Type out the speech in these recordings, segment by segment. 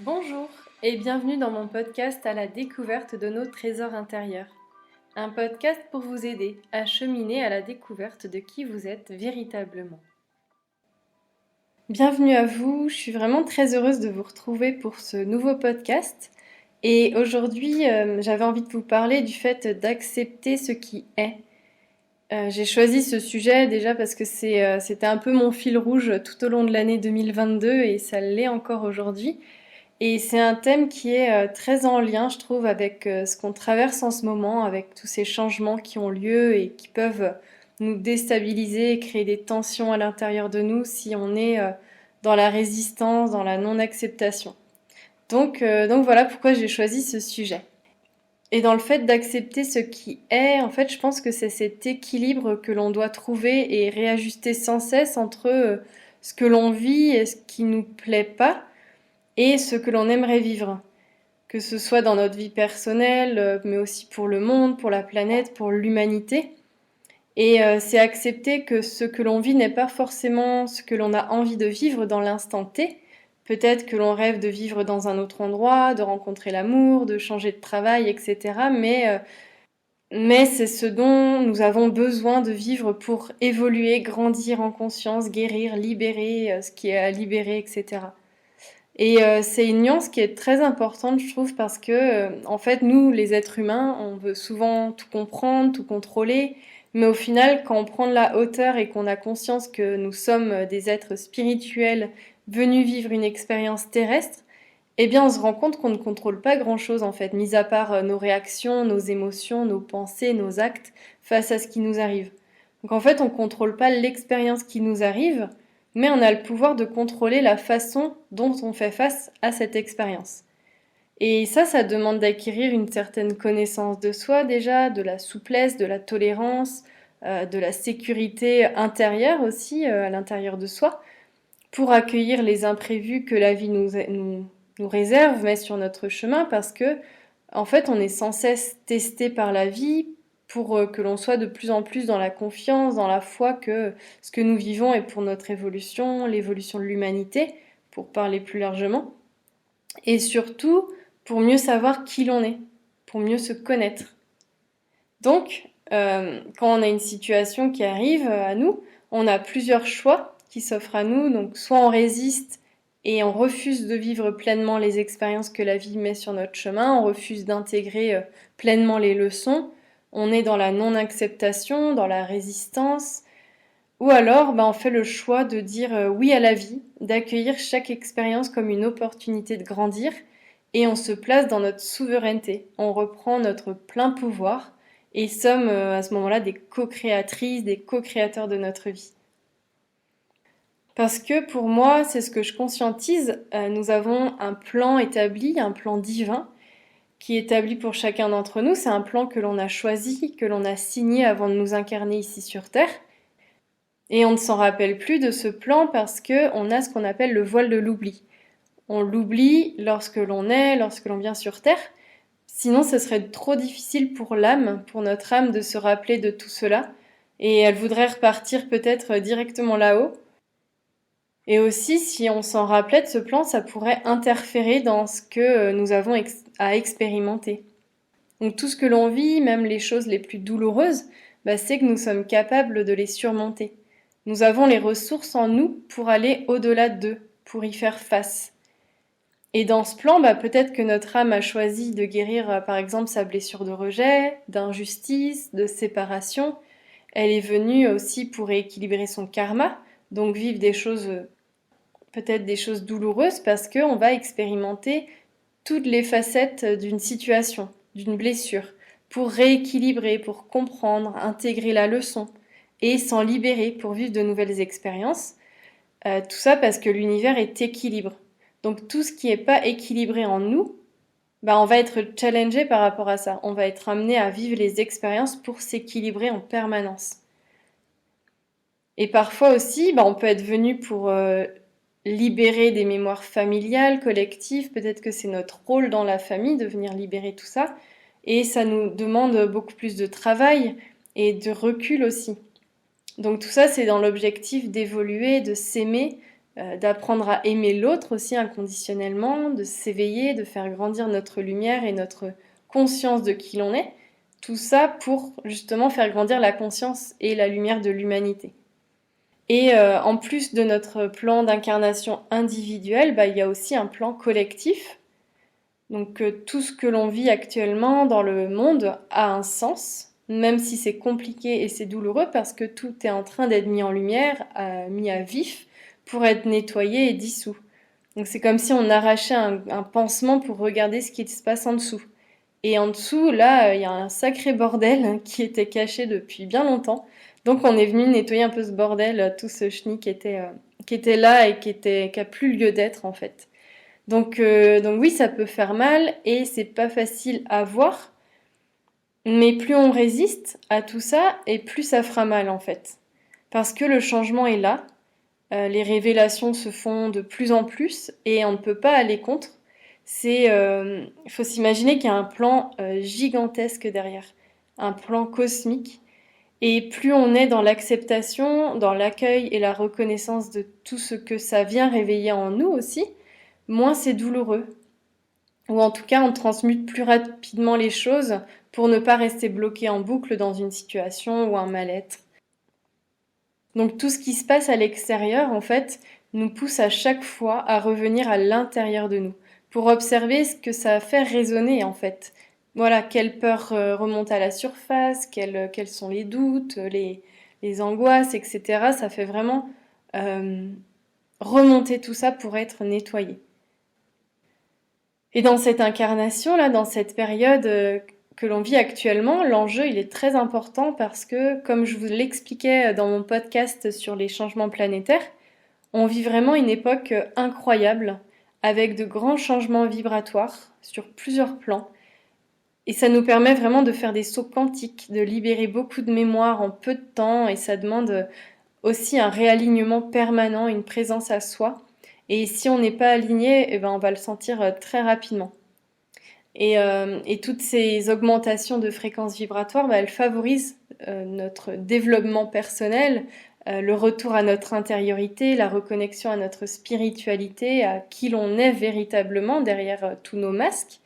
Bonjour et bienvenue dans mon podcast à la découverte de nos trésors intérieurs. Un podcast pour vous aider à cheminer à la découverte de qui vous êtes véritablement. Bienvenue à vous, je suis vraiment très heureuse de vous retrouver pour ce nouveau podcast. Et aujourd'hui, j'avais envie de vous parler du fait d'accepter ce qui est. J'ai choisi ce sujet déjà parce que c'était un peu mon fil rouge tout au long de l'année 2022 et ça l'est encore aujourd'hui. Et c'est un thème qui est très en lien, je trouve, avec ce qu'on traverse en ce moment, avec tous ces changements qui ont lieu et qui peuvent nous déstabiliser et créer des tensions à l'intérieur de nous si on est dans la résistance, dans la non-acceptation. Donc voilà pourquoi j'ai choisi ce sujet. Et dans le fait d'accepter ce qui est, en fait, je pense que c'est cet équilibre que l'on doit trouver et réajuster sans cesse entre ce que l'on vit et ce qui nous plaît pas et ce que l'on aimerait vivre. Que ce soit dans notre vie personnelle, mais aussi pour le monde, pour la planète, pour l'humanité. Et c'est accepter que ce que l'on vit n'est pas forcément ce que l'on a envie de vivre dans l'instant T. Peut-être que l'on rêve de vivre dans un autre endroit, de rencontrer l'amour, de changer de travail, etc. Mais c'est ce dont nous avons besoin de vivre pour évoluer, grandir en conscience, guérir, libérer ce qui est à libérer, etc. Et c'est une nuance qui est très importante, je trouve, parce que, en fait, nous, les êtres humains, on veut souvent tout comprendre, tout contrôler, mais au final, quand on prend de la hauteur et qu'on a conscience que nous sommes des êtres spirituels venus vivre une expérience terrestre, eh bien, on se rend compte qu'on ne contrôle pas grand-chose, en fait, mis à part nos réactions, nos émotions, nos pensées, nos actes face à ce qui nous arrive. Donc, en fait, on ne contrôle pas l'expérience qui nous arrive, mais on a le pouvoir de contrôler la façon dont on fait face à cette expérience. Et ça demande d'acquérir une certaine connaissance de soi déjà, de la souplesse, de la tolérance, de la sécurité intérieure aussi, à l'intérieur de soi, pour accueillir les imprévus que la vie nous réserve, met sur notre chemin, parce que, en fait, on est sans cesse testé par la vie pour que l'on soit de plus en plus dans la confiance, dans la foi que ce que nous vivons est pour notre évolution, l'évolution de l'humanité, pour parler plus largement, et surtout pour mieux savoir qui l'on est, pour mieux se connaître. Donc, quand on a une situation qui arrive à nous, on a plusieurs choix qui s'offrent à nous. Donc, soit on résiste et on refuse de vivre pleinement les expériences que la vie met sur notre chemin, on refuse d'intégrer pleinement les leçons, on est dans la non-acceptation, dans la résistance, ou alors on fait le choix de dire oui à la vie, d'accueillir chaque expérience comme une opportunité de grandir, et on se place dans notre souveraineté, on reprend notre plein pouvoir, et sommes à ce moment-là des co-créatrices, des co-créateurs de notre vie. Parce que pour moi, c'est ce que je conscientise, nous avons un plan établi, un plan divin, qui est établi pour chacun d'entre nous. C'est un plan que l'on a choisi, que l'on a signé avant de nous incarner ici sur Terre. Et on ne s'en rappelle plus de ce plan parce qu'on a ce qu'on appelle le voile de l'oubli. On l'oublie lorsque l'on vient sur Terre. Sinon, ce serait trop difficile pour l'âme, pour notre âme, de se rappeler de tout cela. Et elle voudrait repartir peut-être directement là-haut. Et aussi, si on s'en rappelait de ce plan, ça pourrait interférer dans ce que nous avons à expérimenter. Donc tout ce que l'on vit, même les choses les plus douloureuses, c'est que nous sommes capables de les surmonter. Nous avons les ressources en nous pour aller au-delà d'eux, pour y faire face. Et dans ce plan, peut-être que notre âme a choisi de guérir, par exemple, sa blessure de rejet, d'injustice, de séparation. Elle est venue aussi pour rééquilibrer son karma, donc vivre des choses, peut-être des choses douloureuses, parce qu'on va expérimenter toutes les facettes d'une situation, d'une blessure, pour rééquilibrer, pour comprendre, intégrer la leçon, et s'en libérer pour vivre de nouvelles expériences. Tout ça parce que l'univers est équilibre. Donc tout ce qui n'est pas équilibré en nous, on va être challengé par rapport à ça. On va être amené à vivre les expériences pour s'équilibrer en permanence. Et parfois aussi, on peut être venu pour libérer des mémoires familiales, collectives. Peut-être que c'est notre rôle dans la famille de venir libérer tout ça. Et ça nous demande beaucoup plus de travail et de recul aussi. Donc tout ça, c'est dans l'objectif d'évoluer, de s'aimer, d'apprendre à aimer l'autre aussi inconditionnellement, de s'éveiller, de faire grandir notre lumière et notre conscience de qui l'on est. Tout ça pour justement faire grandir la conscience et la lumière de l'humanité. Et en plus de notre plan d'incarnation individuel, il y a aussi un plan collectif. Donc tout ce que l'on vit actuellement dans le monde a un sens, même si c'est compliqué et c'est douloureux parce que tout est en train d'être mis en lumière, mis à vif pour être nettoyé et dissous. Donc c'est comme si on arrachait un pansement pour regarder ce qui se passe en dessous. Et en dessous, là, il y a un sacré bordel qui était caché depuis bien longtemps. Donc on est venu nettoyer un peu ce bordel, tout ce chenil qui était là et qui a plus lieu d'être en fait. Donc oui, ça peut faire mal et c'est pas facile à voir. Mais plus on résiste à tout ça et plus ça fera mal en fait. Parce que le changement est là, les révélations se font de plus en plus et on ne peut pas aller contre. Il faut s'imaginer qu'il y a un plan gigantesque derrière, un plan cosmique. Et plus on est dans l'acceptation, dans l'accueil et la reconnaissance de tout ce que ça vient réveiller en nous aussi, moins c'est douloureux. Ou en tout cas, on transmute plus rapidement les choses pour ne pas rester bloqué en boucle dans une situation ou un mal-être. Donc tout ce qui se passe à l'extérieur, en fait, nous pousse à chaque fois à revenir à l'intérieur de nous, pour observer ce que ça fait résonner, en fait. Voilà, quelle peur remonte à la surface, quels sont les doutes, les angoisses, etc. Ça fait vraiment remonter tout ça pour être nettoyé. Et dans cette incarnation, là, dans cette période que l'on vit actuellement, l'enjeu, il est très important parce que, comme je vous l'expliquais dans mon podcast sur les changements planétaires, on vit vraiment une époque incroyable, avec de grands changements vibratoires sur plusieurs plans. Et ça nous permet vraiment de faire des sauts quantiques, de libérer beaucoup de mémoire en peu de temps, et ça demande aussi un réalignement permanent, une présence à soi. Et si on n'est pas aligné, on va le sentir très rapidement. Et toutes ces augmentations de fréquences vibratoires, elles favorisent notre développement personnel, le retour à notre intériorité, la reconnexion à notre spiritualité, à qui l'on est véritablement derrière tous nos masques.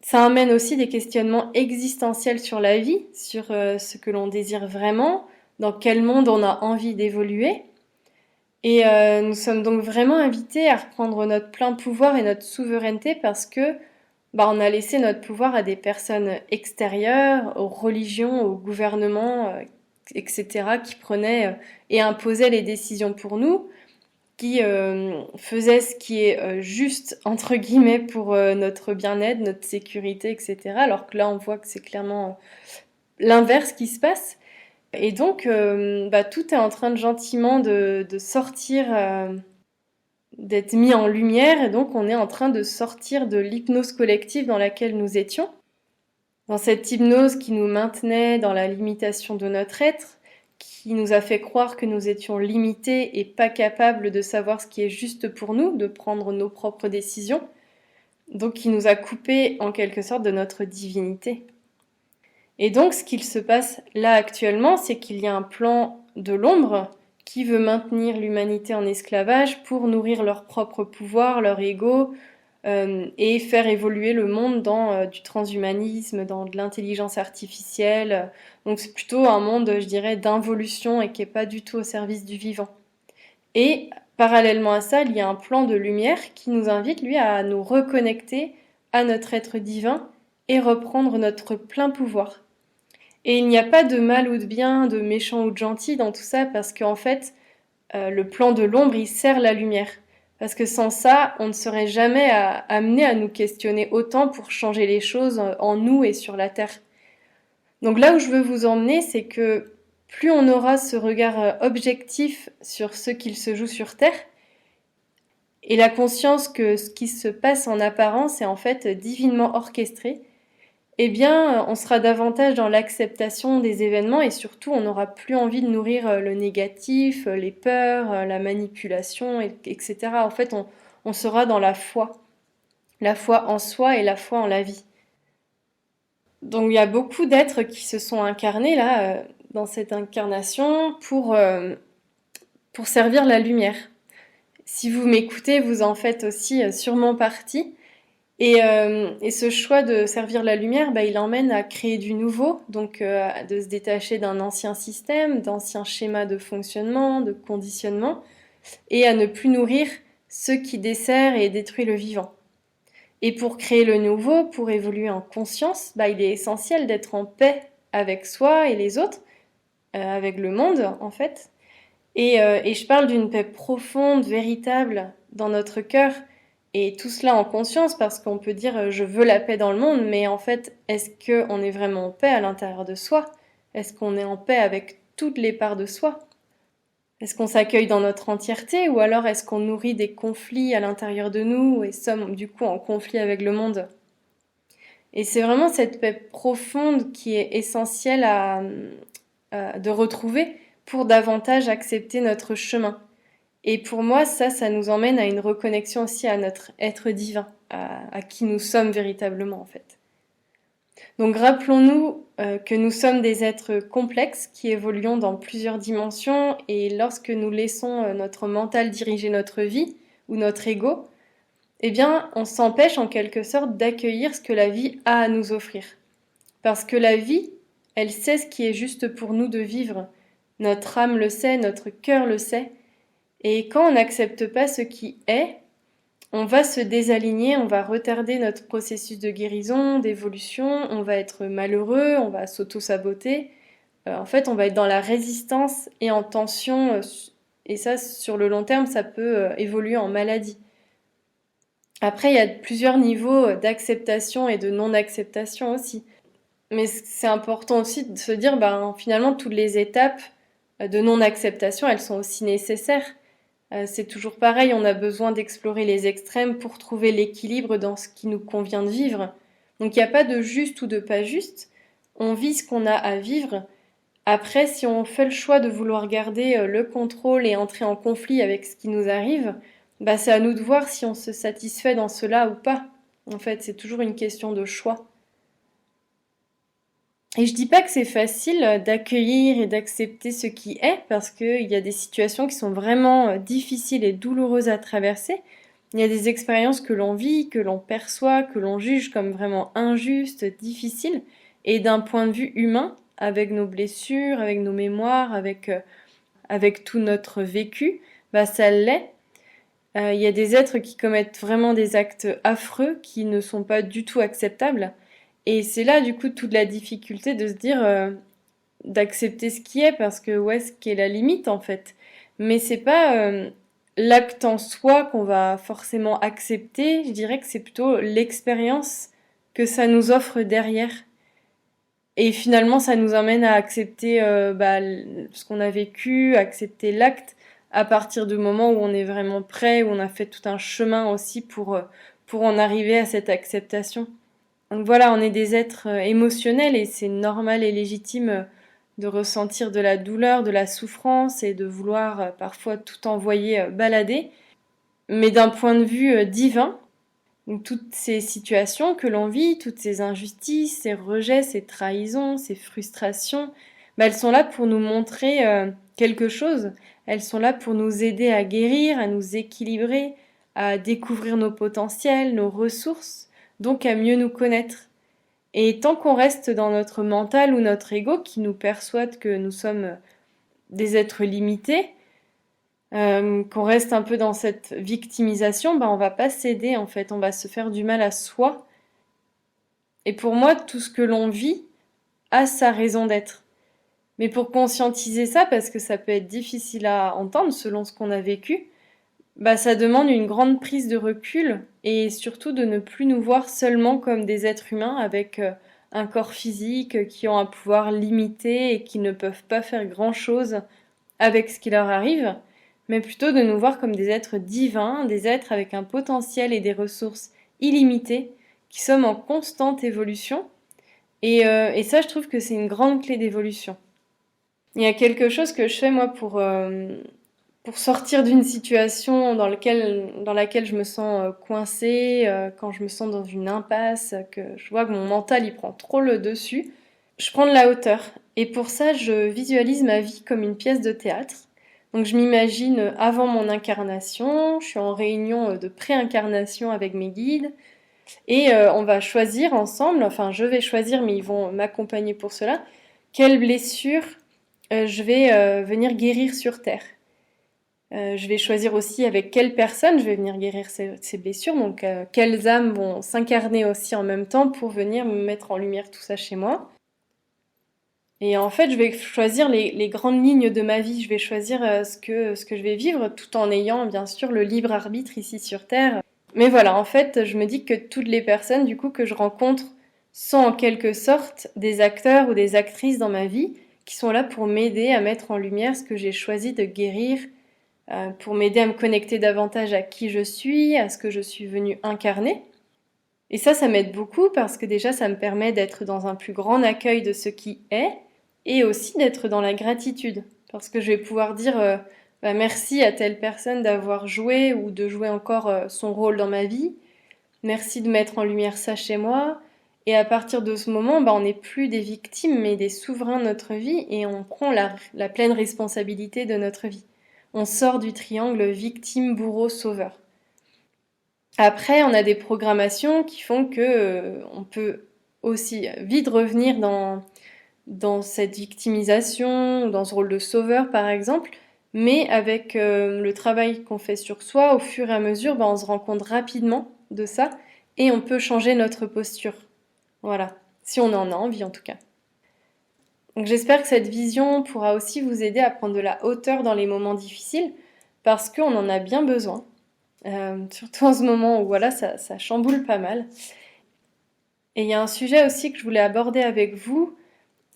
Ça amène aussi des questionnements existentiels sur la vie, sur ce que l'on désire vraiment, dans quel monde on a envie d'évoluer. Et nous sommes donc vraiment invités à reprendre notre plein pouvoir et notre souveraineté parce que on a laissé notre pouvoir à des personnes extérieures, aux religions, aux gouvernements, etc., qui prenaient et imposaient les décisions pour nous, qui faisaient ce qui est juste, entre guillemets, pour notre bien-être, notre sécurité, etc., alors que là, on voit que c'est clairement l'inverse qui se passe. Et donc, tout est en train de gentiment de sortir, d'être mis en lumière, et donc on est en train de sortir de l'hypnose collective dans laquelle nous étions. Dans cette hypnose qui nous maintenait dans la limitation de notre être, qui nous a fait croire que nous étions limités et pas capables de savoir ce qui est juste pour nous, de prendre nos propres décisions, donc qui nous a coupés en quelque sorte de notre divinité. Et donc, ce qu'il se passe là actuellement, c'est qu'il y a un plan de l'ombre qui veut maintenir l'humanité en esclavage pour nourrir leur propre pouvoir, leur ego, et faire évoluer le monde dans du transhumanisme, dans de l'intelligence artificielle. Donc c'est plutôt un monde, je dirais, d'involution et qui n'est pas du tout au service du vivant. Et parallèlement à ça, il y a un plan de lumière qui nous invite, lui, à nous reconnecter à notre être divin et reprendre notre plein pouvoir. Et il n'y a pas de mal ou de bien, de méchant ou de gentil dans tout ça, parce qu'en fait, le plan de l'ombre, il sert la lumière. Parce que sans ça, on ne serait jamais amené à nous questionner autant pour changer les choses en nous et sur la Terre. Donc là où je veux vous emmener, c'est que plus on aura ce regard objectif sur ce qu'il se joue sur Terre, et la conscience que ce qui se passe en apparence est en fait divinement orchestré, eh bien, on sera davantage dans l'acceptation des événements et surtout, on n'aura plus envie de nourrir le négatif, les peurs, la manipulation, etc. En fait, on sera dans la foi en soi et la foi en la vie. Donc, il y a beaucoup d'êtres qui se sont incarnés là, dans cette incarnation pour servir la lumière. Si vous m'écoutez, vous en faites aussi sûrement partie. Et ce choix de servir la lumière, il emmène à créer du nouveau, donc de se détacher d'un ancien système, d'anciens schémas de fonctionnement, de conditionnement, et à ne plus nourrir ce qui dessert et détruit le vivant. Et pour créer le nouveau, pour évoluer en conscience, il est essentiel d'être en paix avec soi et les autres, avec le monde en fait. Et je parle d'une paix profonde, véritable dans notre cœur, et tout cela en conscience, parce qu'on peut dire je veux la paix dans le monde, mais en fait, est-ce qu'on est vraiment en paix à l'intérieur de soi? Est-ce qu'on est en paix avec toutes les parts de soi? Est-ce qu'on s'accueille dans notre entièreté, ou alors est-ce qu'on nourrit des conflits à l'intérieur de nous et sommes du coup en conflit avec le monde? Et c'est vraiment cette paix profonde qui est essentielle de retrouver pour davantage accepter notre chemin. Et pour moi, ça nous emmène à une reconnexion aussi à notre être divin, à qui nous sommes véritablement en fait. Donc rappelons-nous que nous sommes des êtres complexes qui évoluons dans plusieurs dimensions, et lorsque nous laissons notre mental diriger notre vie ou notre ego, eh bien on s'empêche en quelque sorte d'accueillir ce que la vie a à nous offrir. Parce que la vie, elle sait ce qui est juste pour nous de vivre. Notre âme le sait, notre cœur le sait. Et quand on n'accepte pas ce qui est, on va se désaligner, on va retarder notre processus de guérison, d'évolution, on va être malheureux, on va s'auto-saboter. En fait, on va être dans la résistance et en tension, et ça, sur le long terme, ça peut évoluer en maladie. Après, il y a plusieurs niveaux d'acceptation et de non-acceptation aussi. Mais c'est important aussi de se dire, finalement, toutes les étapes de non-acceptation, elles sont aussi nécessaires. C'est toujours pareil, on a besoin d'explorer les extrêmes pour trouver l'équilibre dans ce qui nous convient de vivre. Donc il n'y a pas de juste ou de pas juste, on vit ce qu'on a à vivre. Après, si on fait le choix de vouloir garder le contrôle et entrer en conflit avec ce qui nous arrive, c'est à nous de voir si on se satisfait dans cela ou pas. En fait, c'est toujours une question de choix. Et je dis pas que c'est facile d'accueillir et d'accepter ce qui est, parce qu'il y a des situations qui sont vraiment difficiles et douloureuses à traverser. Il y a des expériences que l'on vit, que l'on perçoit, que l'on juge comme vraiment injustes, difficiles, et d'un point de vue humain, avec nos blessures, avec nos mémoires, avec tout notre vécu, ça l'est. Il y a des êtres qui commettent vraiment des actes affreux, qui ne sont pas du tout acceptables. Et c'est là, du coup, toute la difficulté de se dire, d'accepter ce qui est, parce que où est-ce qu'est la limite, en fait. Mais c'est pas l'acte en soi qu'on va forcément accepter, je dirais que c'est plutôt l'expérience que ça nous offre derrière. Et finalement, ça nous emmène à accepter ce qu'on a vécu, accepter l'acte, à partir du moment où on est vraiment prêt, où on a fait tout un chemin aussi pour en arriver à cette acceptation. Donc voilà, on est des êtres émotionnels, et c'est normal et légitime de ressentir de la douleur, de la souffrance, et de vouloir parfois tout envoyer balader. Mais d'un point de vue divin, donc toutes ces situations que l'on vit, toutes ces injustices, ces rejets, ces trahisons, ces frustrations, elles sont là pour nous montrer quelque chose. Elles sont là pour nous aider à guérir, à nous équilibrer, à découvrir nos potentiels, nos ressources, donc à mieux nous connaître. Et tant qu'on reste dans notre mental ou notre ego qui nous persuade que nous sommes des êtres limités, qu'on reste un peu dans cette victimisation, on va pas s'aider en fait, on va se faire du mal à soi. Et pour moi, tout ce que l'on vit a sa raison d'être. Mais pour conscientiser ça, parce que ça peut être difficile à entendre selon ce qu'on a vécu, ça demande une grande prise de recul, et surtout de ne plus nous voir seulement comme des êtres humains avec un corps physique, qui ont un pouvoir limité et qui ne peuvent pas faire grand-chose avec ce qui leur arrive, mais plutôt de nous voir comme des êtres divins, des êtres avec un potentiel et des ressources illimitées, qui sommes en constante évolution. Et ça, je trouve que c'est une grande clé d'évolution. Il y a quelque chose que je fais moi pour sortir d'une situation dans laquelle je me sens coincée, quand je me sens dans une impasse, que je vois que mon mental il prend trop le dessus. Je prends de la hauteur, et pour ça je visualise ma vie comme une pièce de théâtre. Donc je m'imagine avant mon incarnation, je suis en réunion de pré-incarnation avec mes guides et on va choisir ensemble, enfin je vais choisir mais ils vont m'accompagner pour cela, quelle blessure je vais venir guérir sur Terre. Je vais choisir aussi avec quelle personne je vais venir guérir ces blessures, donc quelles âmes vont s'incarner aussi en même temps pour venir me mettre en lumière tout ça chez moi. Et en fait, je vais choisir les grandes lignes de ma vie, je vais choisir ce que je vais vivre tout en ayant bien sûr le libre arbitre ici sur Terre. Mais voilà, en fait, je me dis que toutes les personnes du coup que je rencontre sont en quelque sorte des acteurs ou des actrices dans ma vie qui sont là pour m'aider à mettre en lumière ce que j'ai choisi de guérir, pour m'aider à me connecter davantage à qui je suis, à ce que je suis venue incarner. Et ça m'aide beaucoup parce que déjà, ça me permet d'être dans un plus grand accueil de ce qui est et aussi d'être dans la gratitude. Parce que je vais pouvoir dire bah, merci à telle personne d'avoir joué ou de jouer encore son rôle dans ma vie. Merci de mettre en lumière ça chez moi. Et à partir de ce moment, bah, on n'est plus des victimes, mais des souverains de notre vie et on prend la pleine responsabilité de notre vie. On sort du triangle victime, bourreau, sauveur. Après, on a des programmations qui font que on peut aussi vite revenir dans cette victimisation, dans ce rôle de sauveur par exemple, mais avec le travail qu'on fait sur soi, au fur et à mesure, ben, on se rend compte rapidement de ça et on peut changer notre posture. Voilà, si on en a envie en tout cas. Donc j'espère que cette vision pourra aussi vous aider à prendre de la hauteur dans les moments difficiles parce qu'on en a bien besoin. Surtout en ce moment où voilà, ça chamboule pas mal. Et il y a un sujet aussi que je voulais aborder avec vous,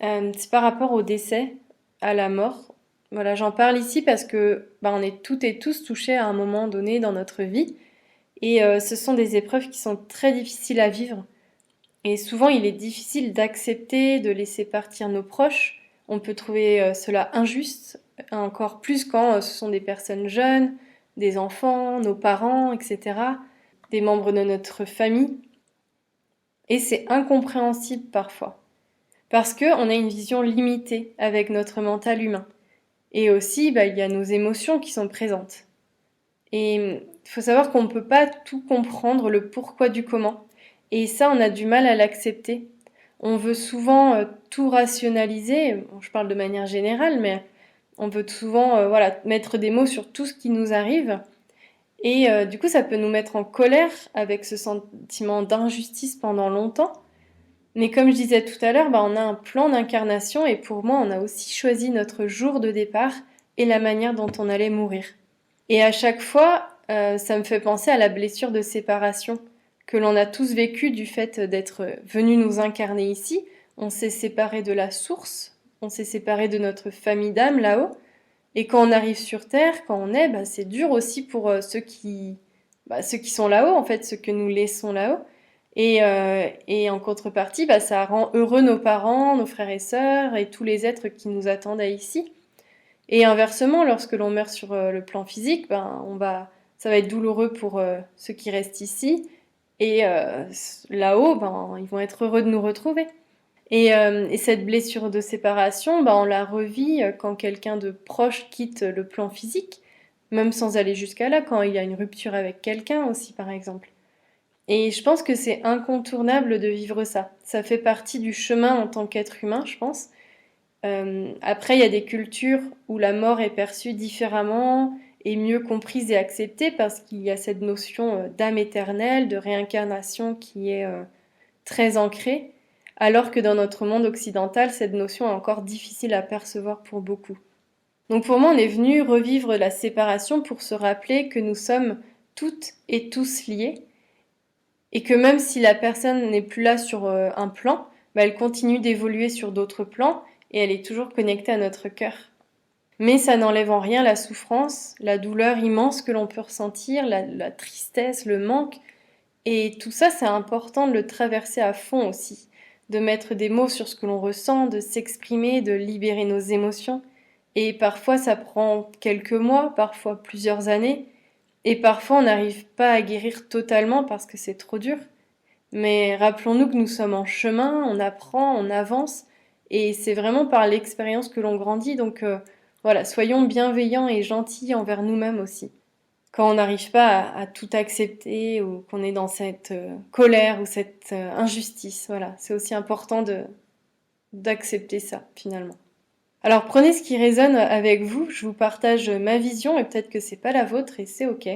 c'est par rapport au décès, à la mort. Voilà, j'en parle ici parce que bah, on est toutes et tous touchés à un moment donné dans notre vie. Et ce sont des épreuves qui sont très difficiles à vivre. Et souvent, il est difficile d'accepter de laisser partir nos proches. On peut trouver cela injuste, encore plus quand ce sont des personnes jeunes, des enfants, nos parents, etc., des membres de notre famille. Et c'est incompréhensible parfois, parce qu'on a une vision limitée avec notre mental humain. Et aussi, bah, il y a nos émotions qui sont présentes. Et il faut savoir qu'on ne peut pas tout comprendre, le pourquoi du comment. Et ça, on a du mal à l'accepter. On veut souvent tout rationaliser, bon, je parle de manière générale, mais on veut souvent voilà, mettre des mots sur tout ce qui nous arrive. Et du coup, ça peut nous mettre en colère avec ce sentiment d'injustice pendant longtemps. Mais comme je disais tout à l'heure, bah, on a un plan d'incarnation et pour moi, on a aussi choisi notre jour de départ et la manière dont on allait mourir. Et à chaque fois, ça me fait penser à la blessure de séparation que l'on a tous vécue du fait d'être venus nous incarner ici. On s'est séparés de la source, on s'est séparés de notre famille d'âme là-haut. Et quand on arrive sur Terre, quand on est, bah, c'est dur aussi pour ceux qui sont là-haut, en fait, ceux que nous laissons là-haut. Et en contrepartie, bah, ça rend heureux nos parents, nos frères et sœurs et tous les êtres qui nous attendent ici. Et inversement, lorsque l'on meurt sur le plan physique, ben, ça va être douloureux pour ceux qui restent ici. Et là-haut, ben, ils vont être heureux de nous retrouver. Et cette blessure de séparation, ben, on la revit quand quelqu'un de proche quitte le plan physique, même sans aller jusqu'à là, quand il y a une rupture avec quelqu'un aussi, par exemple. Et je pense que c'est incontournable de vivre ça. Ça fait partie du chemin en tant qu'être humain, je pense. Après, il y a des cultures où la mort est perçue différemment et mieux comprise et acceptée parce qu'il y a cette notion d'âme éternelle, de réincarnation qui est très ancrée, alors que dans notre monde occidental, cette notion est encore difficile à percevoir pour beaucoup. Donc pour moi, on est venu revivre la séparation pour se rappeler que nous sommes toutes et tous liés et que même si la personne n'est plus là sur un plan, bah, elle continue d'évoluer sur d'autres plans et elle est toujours connectée à notre cœur. Mais ça n'enlève en rien la souffrance, la douleur immense que l'on peut ressentir, la tristesse, le manque. Et tout ça, c'est important de le traverser à fond aussi, de mettre des mots sur ce que l'on ressent, de s'exprimer, de libérer nos émotions. Et parfois, ça prend quelques mois, parfois plusieurs années. Et parfois, on n'arrive pas à guérir totalement parce que c'est trop dur. Mais rappelons-nous que nous sommes en chemin, on apprend, on avance. Et c'est vraiment par l'expérience que l'on grandit. Donc, voilà, soyons bienveillants et gentils envers nous-mêmes aussi. Quand on n'arrive pas à tout accepter ou qu'on est dans cette colère ou cette injustice, voilà, c'est aussi important d'accepter ça finalement. Alors prenez ce qui résonne avec vous, je vous partage ma vision et peut-être que c'est pas la vôtre et c'est ok.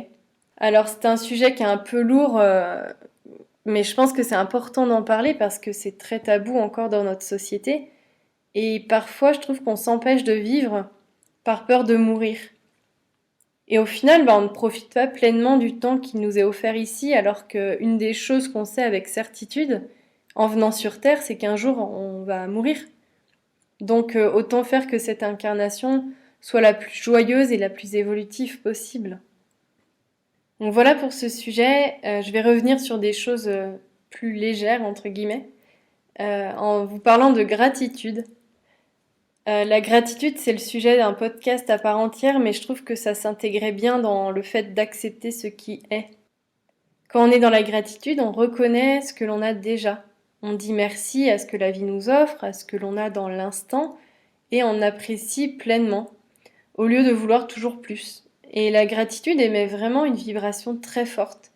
Alors c'est un sujet qui est un peu lourd, mais je pense que c'est important d'en parler parce que c'est très tabou encore dans notre société et parfois je trouve qu'on s'empêche de vivre par peur de mourir. Et au final, on ne profite pas pleinement du temps qui nous est offert ici, alors qu'une des choses qu'on sait avec certitude, en venant sur Terre, c'est qu'un jour on va mourir. Donc autant faire que cette incarnation soit la plus joyeuse et la plus évolutive possible. Donc voilà pour ce sujet. Je vais revenir sur des choses plus légères, entre guillemets, en vous parlant de gratitude. La gratitude, c'est le sujet d'un podcast à part entière, mais je trouve que ça s'intégrait bien dans le fait d'accepter ce qui est. Quand on est dans la gratitude, on reconnaît ce que l'on a déjà. On dit merci à ce que la vie nous offre, à ce que l'on a dans l'instant, et on apprécie pleinement, au lieu de vouloir toujours plus. Et la gratitude émet vraiment une vibration très forte.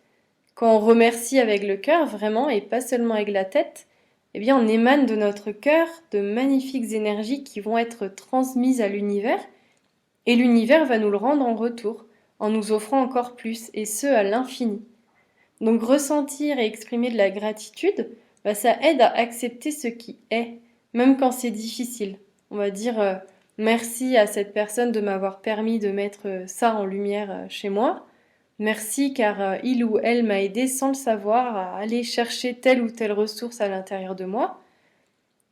Quand on remercie avec le cœur, vraiment, et pas seulement avec la tête, eh bien on émane de notre cœur de magnifiques énergies qui vont être transmises à l'univers, et l'univers va nous le rendre en retour, en nous offrant encore plus, et ce à l'infini. Donc ressentir et exprimer de la gratitude, ça aide à accepter ce qui est, même quand c'est difficile. On va dire merci à cette personne de m'avoir permis de mettre ça en lumière chez moi. Merci car il ou elle m'a aidé sans le savoir à aller chercher telle ou telle ressource à l'intérieur de moi.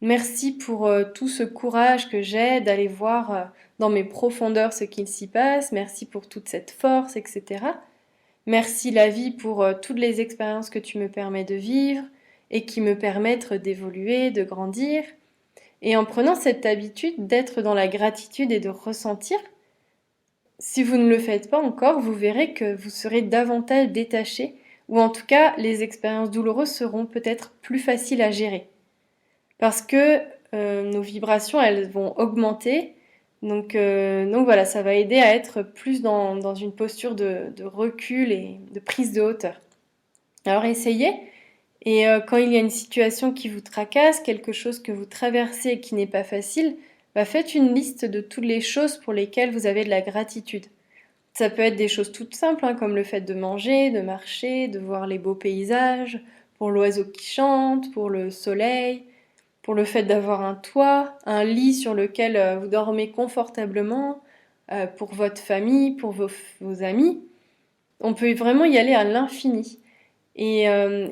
Merci pour tout ce courage que j'ai d'aller voir dans mes profondeurs ce qu'il s'y passe. Merci pour toute cette force, etc. Merci la vie pour toutes les expériences que tu me permets de vivre et qui me permettent d'évoluer, de grandir. Et en prenant cette habitude d'être dans la gratitude et de ressentir, si vous ne le faites pas encore, vous verrez que vous serez davantage détaché, ou en tout cas les expériences douloureuses seront peut-être plus faciles à gérer. Parce que nos vibrations, elles vont augmenter. Donc voilà, ça va aider à être plus dans une posture de recul et de prise de hauteur. Alors essayez, et quand il y a une situation qui vous tracasse, quelque chose que vous traversez et qui n'est pas facile, faites une liste de toutes les choses pour lesquelles vous avez de la gratitude. Ça peut être des choses toutes simples, comme le fait de manger, de marcher, de voir les beaux paysages, pour l'oiseau qui chante, pour le soleil, pour le fait d'avoir un toit, un lit sur lequel vous dormez confortablement, pour votre famille, pour vos amis. On peut vraiment y aller à l'infini. Et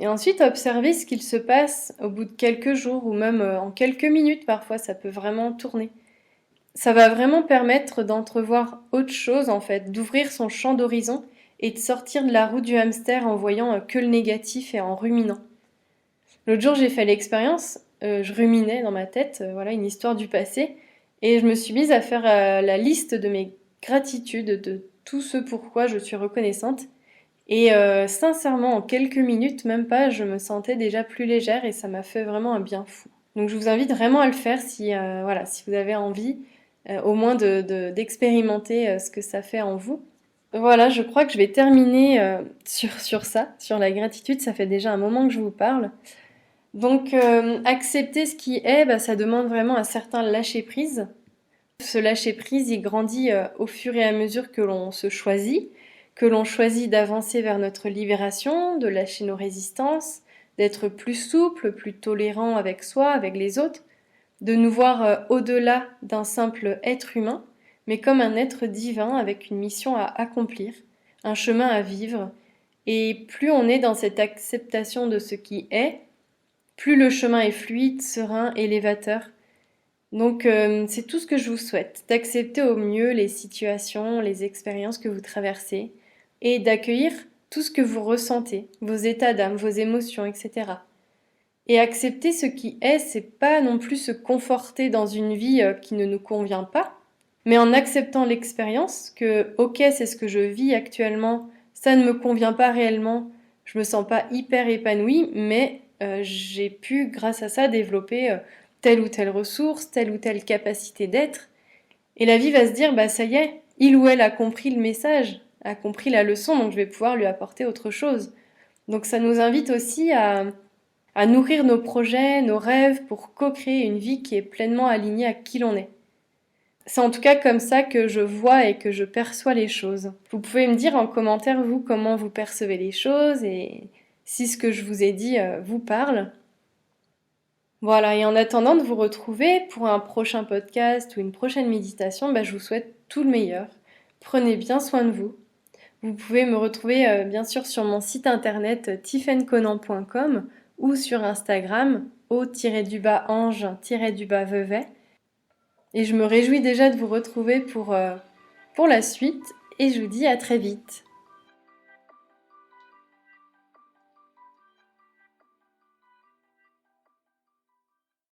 ensuite, observer ce qu'il se passe au bout de quelques jours ou même en quelques minutes parfois, ça peut vraiment tourner. Ça va vraiment permettre d'entrevoir autre chose en fait, d'ouvrir son champ d'horizon et de sortir de la roue du hamster en voyant que le négatif et en ruminant. L'autre jour, j'ai fait l'expérience, je ruminais dans ma tête, voilà, une histoire du passé, et je me suis mise à faire la liste de mes gratitudes, de tout ce pourquoi je suis reconnaissante. Et sincèrement, en quelques minutes, même pas, je me sentais déjà plus légère et ça m'a fait vraiment un bien fou. Donc je vous invite vraiment à le faire si, voilà, si vous avez envie, au moins d'expérimenter ce que ça fait en vous. Voilà, je crois que je vais terminer sur ça, sur la gratitude. Ça fait déjà un moment que je vous parle. Donc accepter ce qui est, ça demande vraiment un certain lâcher-prise. Ce lâcher-prise, il grandit au fur et à mesure que l'on se choisit, que l'on choisit d'avancer vers notre libération, de lâcher nos résistances, d'être plus souple, plus tolérant avec soi, avec les autres, de nous voir au-delà d'un simple être humain, mais comme un être divin avec une mission à accomplir, un chemin à vivre. Et plus on est dans cette acceptation de ce qui est, plus le chemin est fluide, serein, élévateur. Donc c'est tout ce que je vous souhaite, d'accepter au mieux les situations, les expériences que vous traversez et d'accueillir tout ce que vous ressentez, vos états d'âme, vos émotions, etc. Et accepter ce qui est, c'est pas non plus se conforter dans une vie qui ne nous convient pas, mais en acceptant l'expérience que ok, c'est ce que je vis actuellement, ça ne me convient pas réellement, je me sens pas hyper épanouie, mais j'ai pu grâce à ça développer telle ou telle ressource, telle ou telle capacité d'être. Et la vie va se dire, bah ça y est, il ou elle a compris le message, a compris la leçon, donc je vais pouvoir lui apporter autre chose. Donc ça nous invite aussi à nourrir nos projets, nos rêves pour co-créer une vie qui est pleinement alignée à qui l'on est. C'est en tout cas comme ça que je vois et que je perçois les choses. Vous pouvez me dire en commentaire, vous, comment vous percevez les choses et si ce que je vous ai dit vous parle. Voilà, et en attendant de vous retrouver pour un prochain podcast ou une prochaine méditation, je vous souhaite tout le meilleur. Prenez bien soin de vous. Vous pouvez me retrouver bien sûr sur mon site internet tiffaine-conan.com ou sur Instagram au-ange-veuvet. Et je me réjouis déjà de vous retrouver pour la suite et je vous dis à très vite.